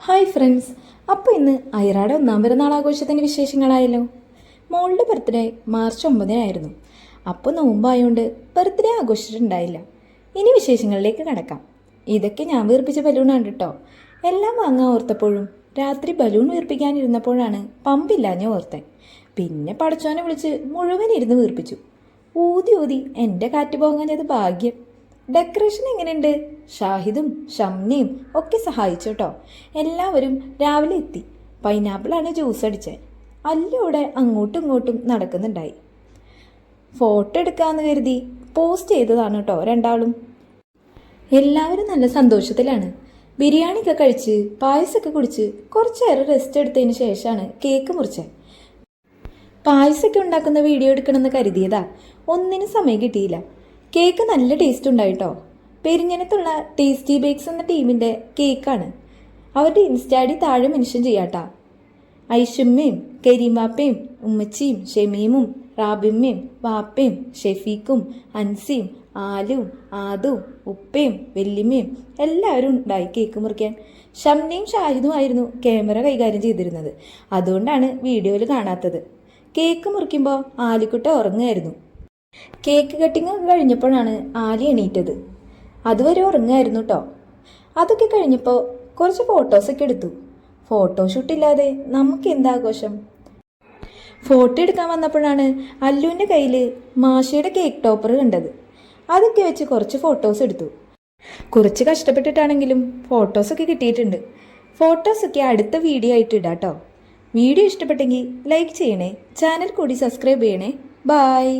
Hi friends, അപ്പോൾ ഇന്ന് ഐറയുടെ 1-ാം പിറന്നാൾ ആഘോഷത്തിൻ്റെ വിശേഷങ്ങളായല്ലോ. മോളുടെ ബർത്ത്ഡേ മാർച്ച് 9-നായിരുന്നു. അപ്പോൾ നോമ്പായതുകൊണ്ട് ബർത്ത്ഡേ ആഘോഷിച്ചിട്ടുണ്ടായില്ല. ഇനി വിശേഷങ്ങളിലേക്ക് കടക്കാം. ഇതൊക്കെ ഞാൻ വീർപ്പിച്ച ബലൂണാണ് കേട്ടോ. എല്ലാം വാങ്ങാൻ ഓർത്തപ്പോഴും രാത്രി ബലൂൺ വീർപ്പിക്കാനിരുന്നപ്പോഴാണ് പമ്പില്ലാഞ്ഞ ഓർത്തേ. പിന്നെ പടച്ചോനെ വിളിച്ച് മുഴുവൻ ഇരുന്ന് വീർപ്പിച്ചു. ഊതി ഊതി എൻ്റെ കാറ്റ് പോകാഞ്ഞത് ഭാഗ്യം. ഡെക്കറേഷൻ എങ്ങനെയുണ്ട്? ഷാഹിദും ഷംനയും ഒക്കെ സഹായിച്ചു കേട്ടോ. എല്ലാവരും രാവിലെ എത്തി. പൈനാപ്പിളാണ് ജ്യൂസ് അടിച്ചത്. അല്ലൂടെ അങ്ങോട്ടും ഇങ്ങോട്ടും നടക്കുന്നുണ്ടായി. ഫോട്ടോ എടുക്കാമെന്ന് കരുതി പോസ്റ്റ് ചെയ്തതാണ് കേട്ടോ രണ്ടാളും. എല്ലാവരും നല്ല സന്തോഷത്തിലാണ്. ബിരിയാണിയൊക്കെ കഴിച്ച് പായസമൊക്കെ കുടിച്ച് കുറച്ചേറെ റെസ്റ്റ് എടുത്തതിന് ശേഷമാണ് കേക്ക് മുറിച്ചത്. പായസമൊക്കെ ഉണ്ടാക്കുന്ന വീഡിയോ എടുക്കണമെന്ന് കരുതിയതാ, ഒന്നിനും സമയം കിട്ടിയില്ല. കേക്ക് നല്ല ടേസ്റ്റ് ഉണ്ടായിട്ടോ. പെരിഞ്ഞനത്തുള്ള ടേസ്റ്റി ബേക്സ് എന്ന ടീമിൻ്റെ കേക്കാണ്. അവരുടെ ഇൻസ്റ്റാഡി താഴെ മെൻഷൻ ചെയ്യാട്ടാ. ഐഷുമ്മയും കരീമാപ്പയും ഉമ്മച്ചിയും ഷെമീമും റാബിമ്മയും വാപ്പയും ഷെഫീഖും അൻസിയും ആലുവും ആദുവും ഉപ്പയും വെല്ലിമ്മയും എല്ലാവരും ഉണ്ടായി കേക്ക് മുറിക്കാൻ. ഷംനയും ഷാഹിദും ആയിരുന്നു ക്യാമറ കൈകാര്യം ചെയ്തിരുന്നത്. അതുകൊണ്ടാണ് വീഡിയോയിൽ കാണാത്തത്. കേക്ക് മുറിക്കുമ്പോൾ ആലിക്കുട്ട ഉറങ്ങുമായിരുന്നു. കേക്ക് കട്ടിങ് കഴിഞ്ഞപ്പോഴാണ് ആലി എണീറ്റത്. അതുവരെ ഉറങ്ങായിരുന്നു കേട്ടോ. അതൊക്കെ കഴിഞ്ഞപ്പോൾ കുറച്ച് ഫോട്ടോസൊക്കെ എടുത്തു. ഫോട്ടോഷൂട്ടില്ലാതെ നമുക്ക് എന്താഘോഷം? ഫോട്ടോ എടുക്കാൻ വന്നപ്പോഴാണ് അല്ലുവിൻ്റെ കയ്യിൽ മാഷയുടെ കേക്ക് ടോപ്പർ കണ്ടത്. അതൊക്കെ വെച്ച് കുറച്ച് ഫോട്ടോസ് എടുത്തു. കുറച്ച് കഷ്ടപ്പെട്ടിട്ടാണെങ്കിലും ഫോട്ടോസൊക്കെ കിട്ടിയിട്ടുണ്ട്. ഫോട്ടോസൊക്കെ അടുത്ത വീഡിയോ ആയിട്ട് ഇടാം കേട്ടോ. വീഡിയോ ഇഷ്ടപ്പെട്ടെങ്കിൽ ലൈക്ക് ചെയ്യണേ, ചാനൽ കൂടി സബ്സ്ക്രൈബ് ചെയ്യണേ. ബായ്.